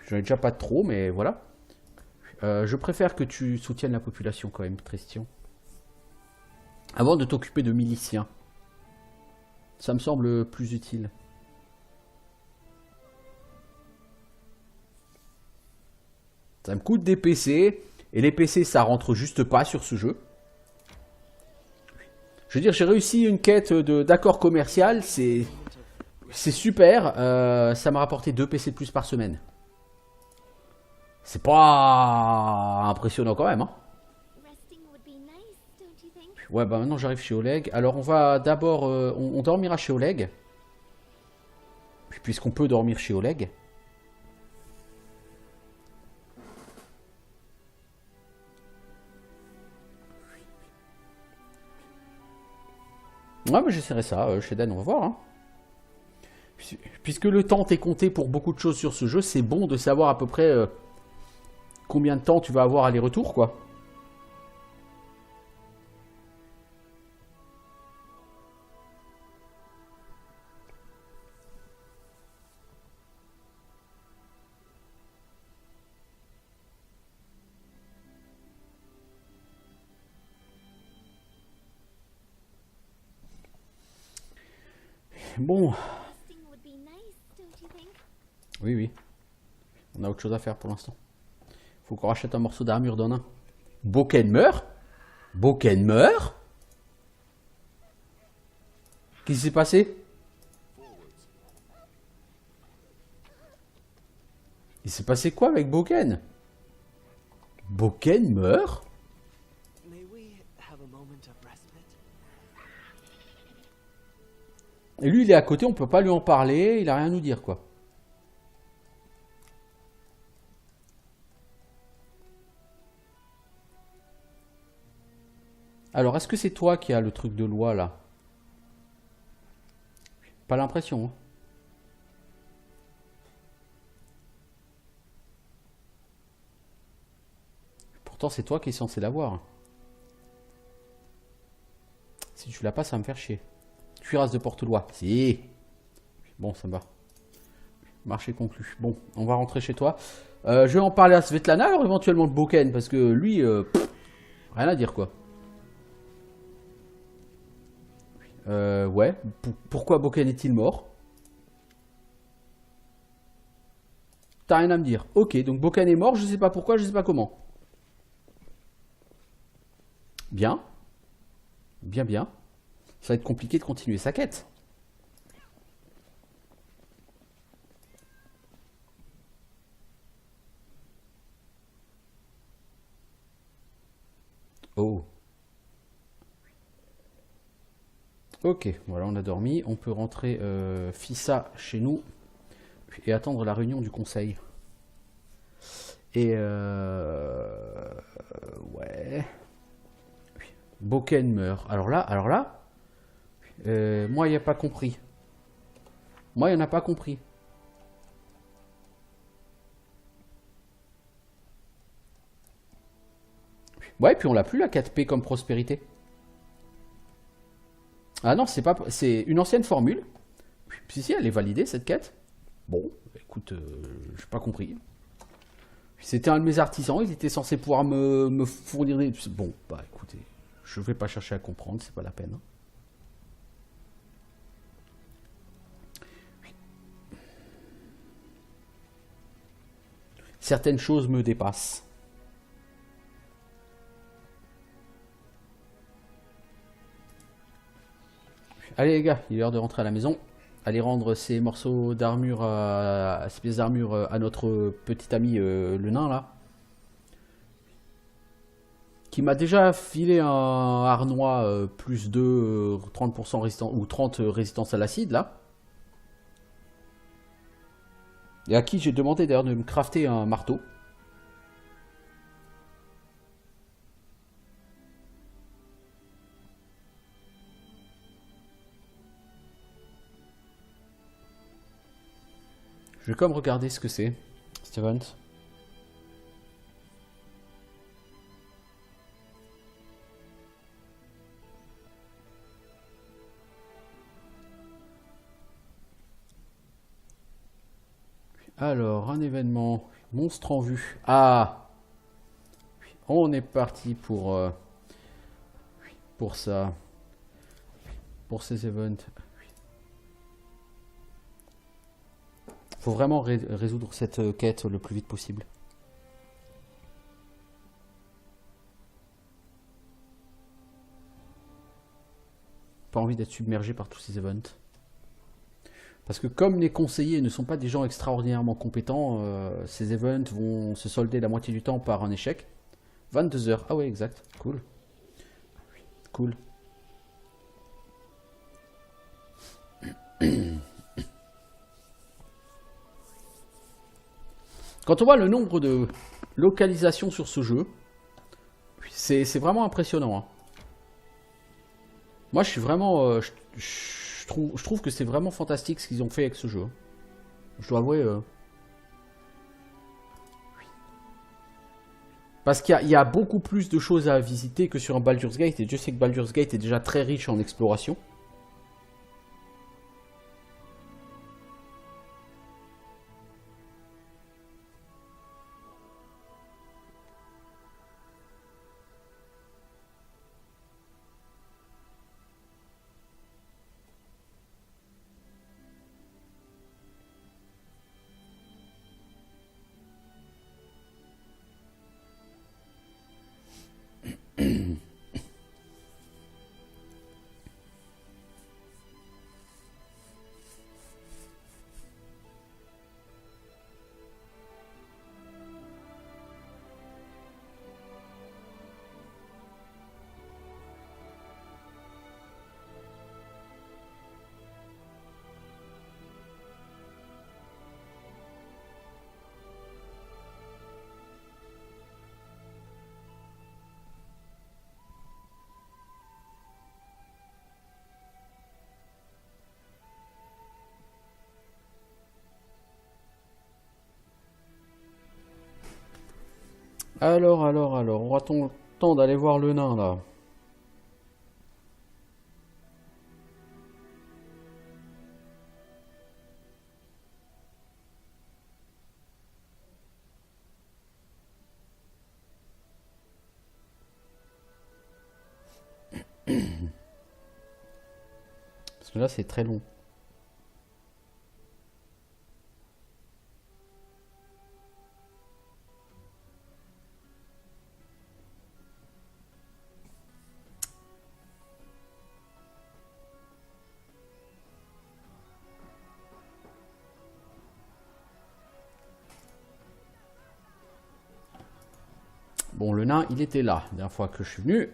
J'en ai déjà pas trop, mais voilà. Je préfère que tu soutiennes la population quand même, Christian. Avant de t'occuper de miliciens. Ça me semble plus utile. Ça me coûte des PC. Et les PC, ça rentre juste pas sur ce jeu. Je veux dire, j'ai réussi une quête d'accord commercial. C'est super. Ça m'a rapporté 2 PC de plus par semaine. C'est pas impressionnant quand même, hein. Ouais, bah maintenant j'arrive chez Oleg. Alors on va d'abord... on dormira chez Oleg. Puisqu'on peut dormir chez Oleg. Ouais, mais j'essaierai ça chez Dan, on va voir. Hein. Puisque le temps t'est compté pour beaucoup de choses sur ce jeu, c'est bon de savoir à peu près combien de temps tu vas avoir aller-retour, quoi. Bon. Oui, oui. On a autre chose à faire pour l'instant. Faut qu'on rachète un morceau d'armure d'un nain. Boken meurt? Boken meurt? Qu'est-ce qui s'est passé? Il s'est passé quoi avec Boken? Boken meurt? Et lui, il est à côté, on peut pas lui en parler, il a rien à nous dire, quoi. Alors, est-ce que c'est toi qui as le truc de loi, là? Pas l'impression, hein. Pourtant, c'est toi qui es censé l'avoir. Si tu l'as pas, ça va me faire chier. Cuirasse de porte-loi. Si. Bon, ça me va. Marché conclu. Bon, on va rentrer chez toi. Je vais en parler à Svetlana, alors éventuellement de Boken, parce que lui, rien à dire, quoi. Ouais. Pourquoi Boken est-il mort? T'as rien à me dire. Ok, donc Boken est mort, je sais pas pourquoi, je sais pas comment. Bien. Bien, bien. Ça va être compliqué de continuer sa quête. Oh. Ok, voilà, on a dormi. On peut rentrer Fissa chez nous et attendre la réunion du conseil. Et ouais. Boken meurt. Alors là, moi, il n'y a pas compris. Moi, il n'y en a pas compris. Ouais, puis on l'a plus la 4P comme prospérité. Ah non, c'est pas, c'est une ancienne formule. Si, elle est validée cette quête. Bon, écoute, j'ai pas compris. C'était un de mes artisans, il était censé pouvoir me fournir des... Bon, bah écoutez, je vais pas chercher à comprendre, c'est pas la peine. Certaines choses me dépassent. Allez les gars, il est l'heure de rentrer à la maison. Allez rendre ces morceaux d'armure, ces pièces d'armure à notre petit ami le nain là. Qui m'a déjà filé un harnois plus de 30% résistant ou 30 résistance à l'acide là. Et à qui j'ai demandé d'ailleurs de me crafter un marteau. Je vais quand même regarder ce que c'est, Steven. Alors, un événement. Monstre en vue. Ah, on est parti pour ça. Pour ces events. Faut vraiment résoudre cette quête le plus vite possible. Pas envie d'être submergé par tous ces events. Parce que comme les conseillers ne sont pas des gens extraordinairement compétents, ces events vont se solder la moitié du temps par un échec. 22 heures. Ah ouais, exact. Cool. Cool. Quand on voit le nombre de localisations sur ce jeu, c'est vraiment impressionnant. Hein. Moi, je suis vraiment... je trouve que c'est vraiment fantastique ce qu'ils ont fait avec ce jeu. Je dois avouer... Parce qu'il y a beaucoup plus de choses à visiter que sur un Baldur's Gate. Et je sais que Baldur's Gate est déjà très riche en exploration. Alors, aura-t-on le temps d'aller voir le nain, là? Parce que là, c'est très long. Bon, le nain, il était là, la dernière fois que je suis venu.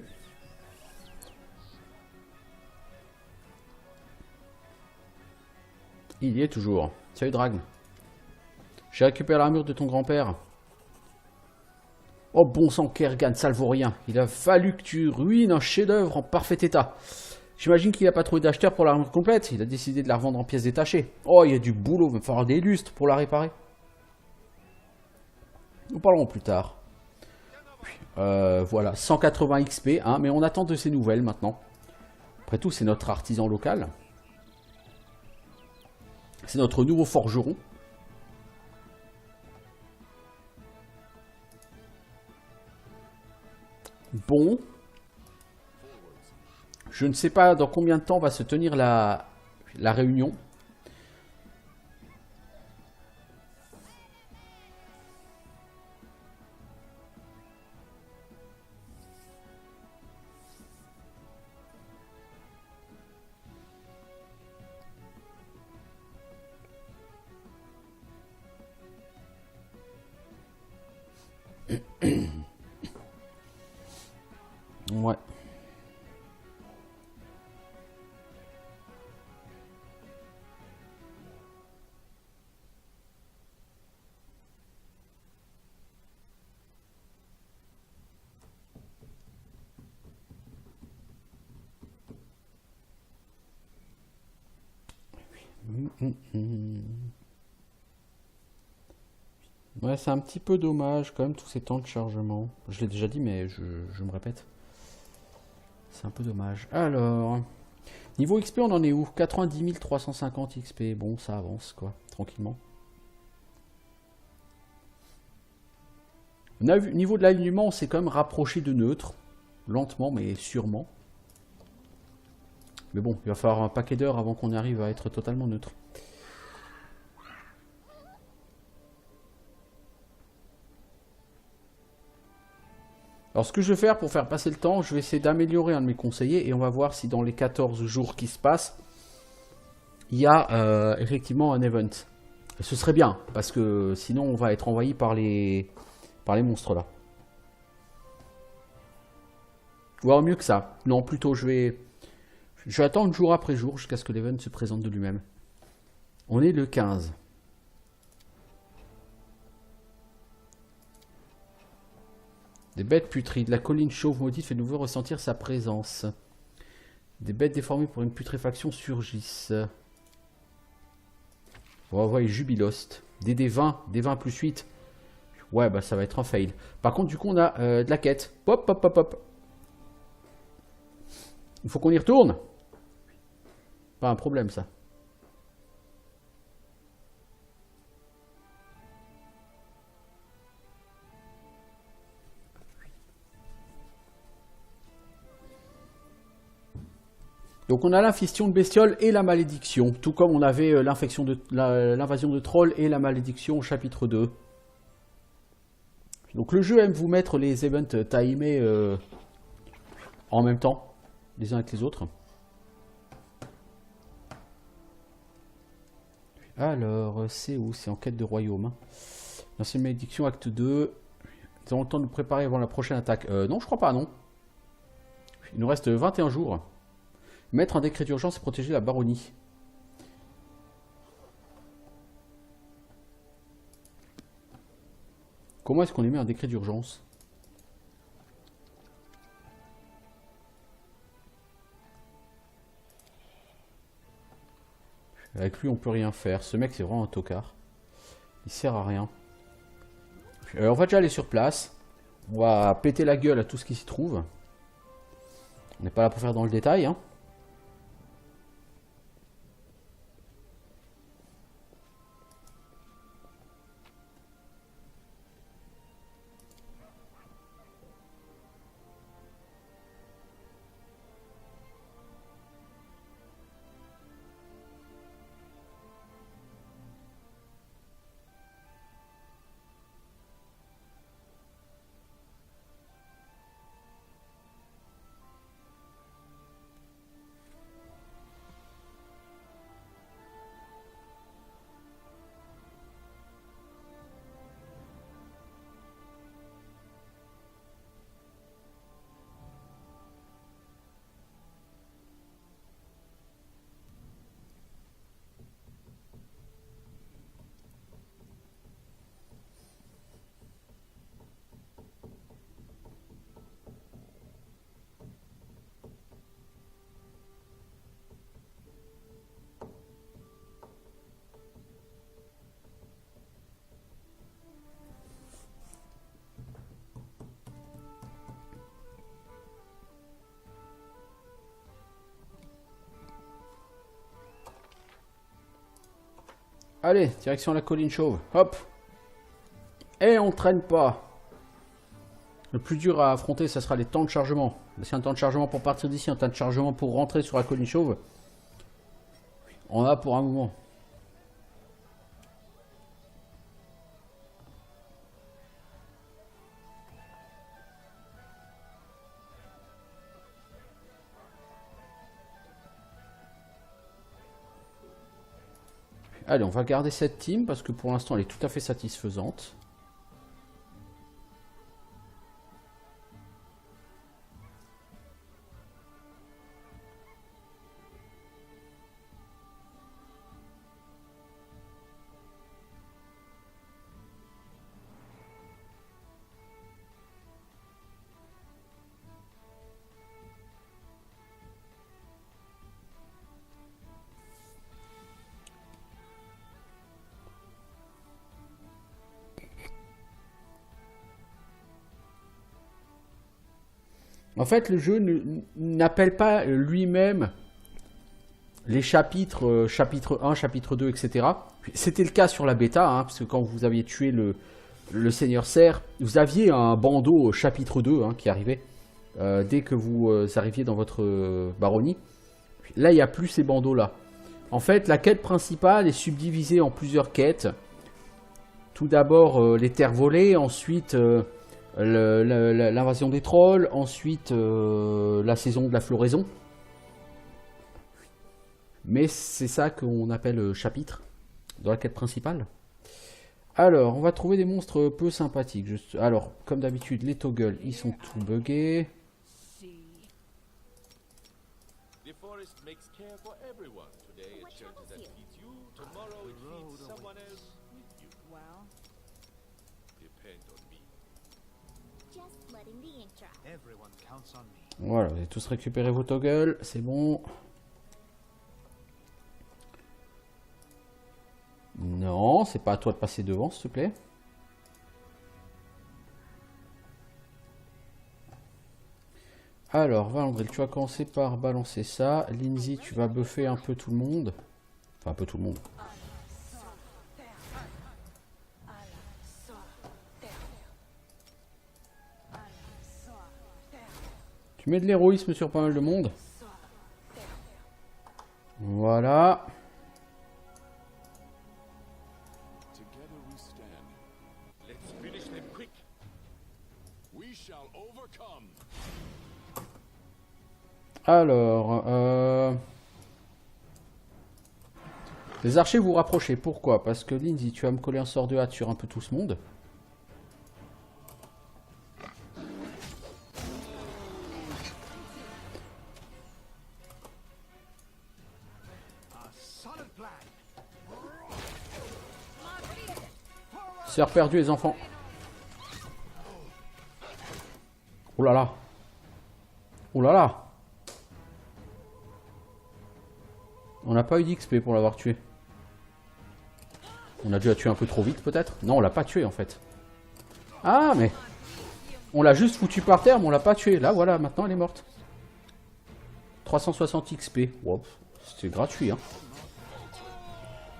Il y est toujours. Salut, Drag. J'ai récupéré l'armure de ton grand-père. Oh, bon sang, Kerrigan, ça ne vaut rien. Il a fallu que tu ruines un chef-d'œuvre en parfait état. J'imagine qu'il n'a pas trouvé d'acheteur pour l'armure complète. Il a décidé de la revendre en pièces détachées. Oh, il y a du boulot. Il va falloir des lustres pour la réparer. Nous parlerons plus tard. Voilà, 180 XP, hein, mais on attend de ces nouvelles maintenant. Après tout, c'est notre artisan local. C'est notre nouveau forgeron. Bon. Je ne sais pas dans combien de temps va se tenir la réunion. Ouais. Ouais, c'est un petit peu dommage quand même tous ces temps de chargement. Je l'ai déjà dit, mais je me répète. C'est un peu dommage. Alors, niveau XP, on en est où? 90 350 XP. Bon, ça avance, quoi, tranquillement. Niveau de l'alignement, on s'est quand même rapproché de neutre. Lentement, mais sûrement. Mais bon, il va falloir un paquet d'heures avant qu'on arrive à être totalement neutre. Alors ce que je vais faire pour faire passer le temps, je vais essayer d'améliorer un de mes conseillers et on va voir si dans les 14 jours qui se passent, il y a effectivement un event. Et ce serait bien, parce que sinon on va être envahi par les monstres là. Ou alors mieux que ça. Non, plutôt je vais attendre jour après jour jusqu'à ce que l'event se présente de lui-même. On est le 15. Des bêtes putrides. La colline chauve maudite fait de nouveau ressentir sa présence. Des bêtes déformées pour une putréfaction surgissent. On va voir les jubilost. Des D20, D20 plus 8. Ouais, bah ça va être un fail. Par contre, du coup, on a de la quête. Hop, hop, hop, hop. Il faut qu'on y retourne. Pas un problème, ça. Donc on a l'infestion de bestioles et la malédiction, tout comme on avait l'invasion de trolls et la malédiction au chapitre 2. Donc le jeu aime vous mettre les events timés en même temps, les uns avec les autres. Alors, c'est où? C'est en quête de royaume. L'ancienne malédiction, acte 2. Nous avons le temps de nous préparer avant la prochaine attaque. Non, je crois pas, non. Il nous reste 21 jours. Mettre un décret d'urgence et protéger la baronnie. Comment est-ce qu'on émet un décret d'urgence? Avec lui, on peut rien faire. Ce mec, c'est vraiment un tocard. Il sert à rien. On va déjà aller sur place. On va péter la gueule à tout ce qui s'y trouve. On n'est pas là pour faire dans le détail, hein. Allez, direction la colline chauve. Hop. Et on traîne pas. Le plus dur à affronter, ça sera les temps de chargement. C'est un temps de chargement pour partir d'ici, un temps de chargement pour rentrer sur la colline chauve. On a pour un moment. Allez, on va garder cette team parce que pour l'instant elle est tout à fait satisfaisante. En fait, le jeu n'appelle pas lui-même les chapitre 1, chapitre 2, etc. C'était le cas sur la bêta, hein, parce que quand vous aviez tué le Seigneur Serre, vous aviez un bandeau chapitre 2 hein, qui arrivait dès que vous arriviez dans votre baronnie. Là, il n'y a plus ces bandeaux-là. En fait, la quête principale est subdivisée en plusieurs quêtes. Tout d'abord, les terres volées, ensuite l'invasion des trolls, ensuite la saison de la floraison. Mais c'est ça qu'on appelle chapitre dans la quête principale. Alors, on va trouver des monstres peu sympathiques. Alors, comme d'habitude, les toggles, ils sont tout buggés. Voilà, vous avez tous récupéré vos toggles, c'est bon. Non, c'est pas à toi de passer devant, s'il te plaît. Alors, Valandril, tu vas commencer par balancer ça. Lindsay, tu vas buffer un peu tout le monde. Enfin, un peu tout le monde. Tu mets de l'héroïsme sur pas mal de monde. Voilà. Alors, les archers vous rapprochez. Pourquoi? Parce que Lindsay, tu vas me coller un sort de hâte sur un peu tout ce monde. Sœur perdue, les enfants. Oh là là. Oh là là. On n'a pas eu d'XP pour l'avoir tué. On a dû la tuer un peu trop vite peut-être. Non, on l'a pas tué en fait. Ah mais... On l'a juste foutu par terre mais on l'a pas tué. Là voilà, maintenant elle est morte. 360 XP. Wow, c'était gratuit hein.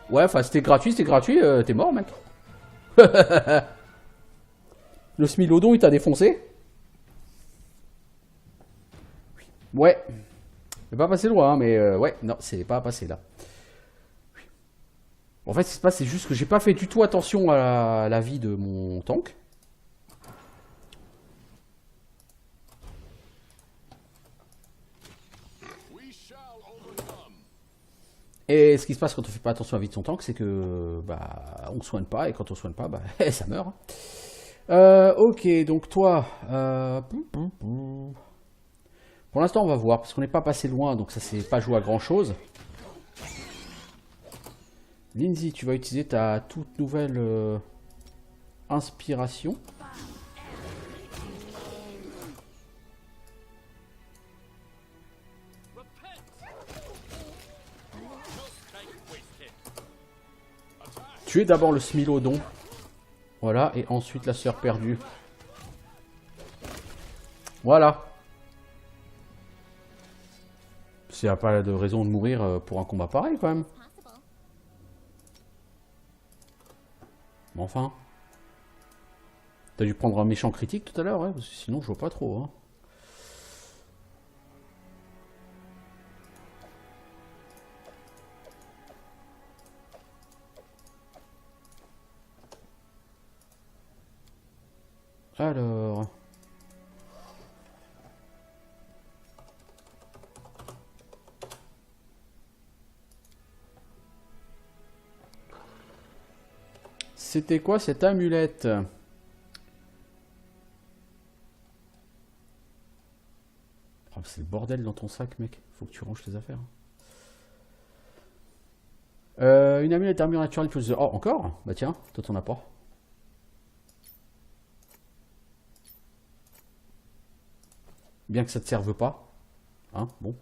Ouais, enfin c'était gratuit, t'es mort mec. Le Smilodon il t'a défoncé. Ouais. C'est pas passé loin, hein, mais ouais, non, c'est pas passé là. En fait, ce qui se passe, c'est juste que j'ai pas fait du tout attention à la vie de mon tank. Et ce qui se passe quand on fait pas attention à la vie de son tank, c'est que bah on soigne pas, et quand on soigne pas, bah ça meurt. Ok, donc toi, pour l'instant on va voir, parce qu'on n'est pas passé loin, donc ça s'est pas joué à grand chose. Lindsay, tu vas utiliser ta toute nouvelle inspiration. Tuer d'abord le Smilodon. Voilà, et ensuite la sœur perdue. Voilà. Il n'y a pas de raison de mourir pour un combat pareil quand même. Mais enfin. T'as dû prendre un méchant critique tout à l'heure, ouais, parce que sinon je vois pas trop. Hein. Alors... C'était quoi cette amulette? Oh, c'est le bordel dans ton sac, mec. Faut que tu ranges tes affaires. Une amulette d'armure naturelle. Oh, encore? Bah tiens, toi t'en as pas. Bien que ça te serve pas. Hein, bon.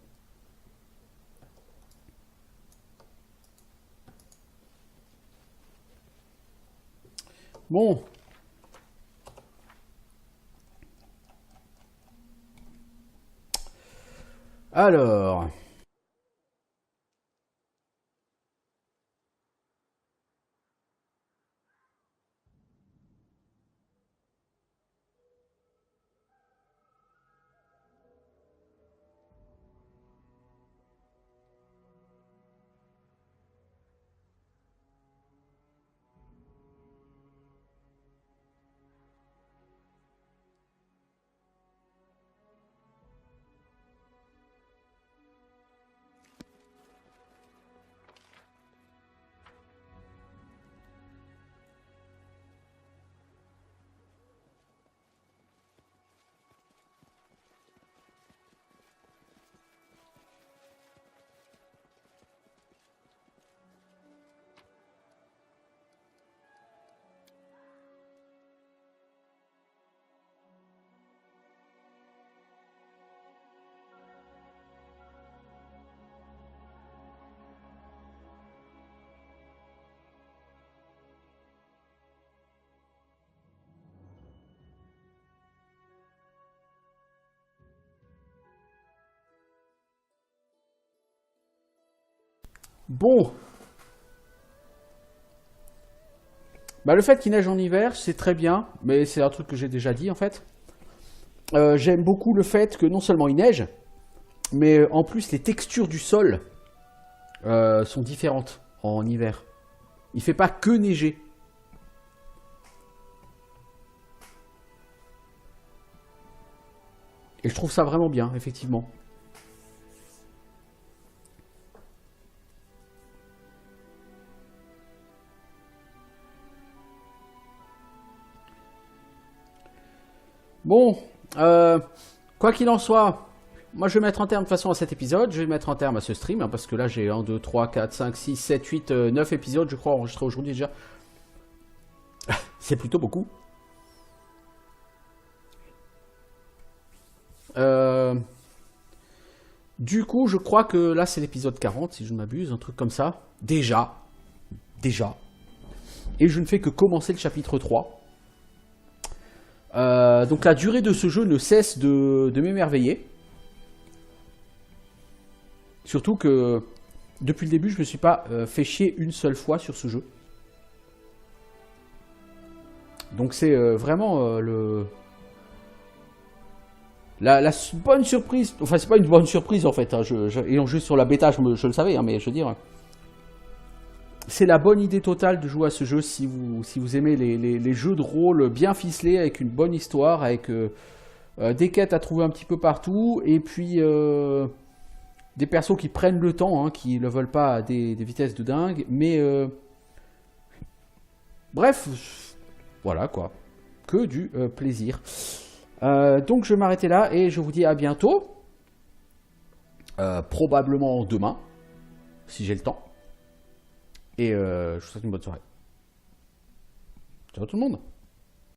Bon. Alors. Bon, bah, le fait qu'il neige en hiver, c'est très bien, mais c'est un truc que j'ai déjà dit en fait. J'aime beaucoup le fait que non seulement il neige, mais en plus les textures du sol sont différentes en hiver. Il fait pas que neiger. Et je trouve ça vraiment bien, effectivement. Bon, quoi qu'il en soit, moi je vais mettre un terme de toute façon à cet épisode, je vais mettre un terme à ce stream, hein, parce que là j'ai 1, 2, 3, 4, 5, 6, 7, 8, 9 épisodes je crois enregistrés aujourd'hui déjà. C'est plutôt beaucoup. Euh, du coup je crois que là c'est l'épisode 40 si je ne m'abuse, un truc comme ça. Déjà. Et je ne fais que commencer le chapitre 3. Donc la durée de ce jeu ne cesse de m'émerveiller. Surtout que depuis le début, je me suis pas fait chier une seule fois sur ce jeu. Donc c'est vraiment la bonne surprise. Enfin, c'est pas une bonne surprise en fait. Hein. Ayant joué sur la bêta, je le savais, hein, mais je veux dire, c'est la bonne idée totale de jouer à ce jeu si vous aimez les jeux de rôle bien ficelés avec une bonne histoire, avec des quêtes à trouver un petit peu partout, et puis des persos qui prennent le temps, hein, qui ne veulent pas à des vitesses de dingue, mais bref, voilà quoi, que du plaisir. Donc je vais m'arrêter là et je vous dis à bientôt, probablement demain, si j'ai le temps, et je vous souhaite une bonne soirée. Ciao tout le monde.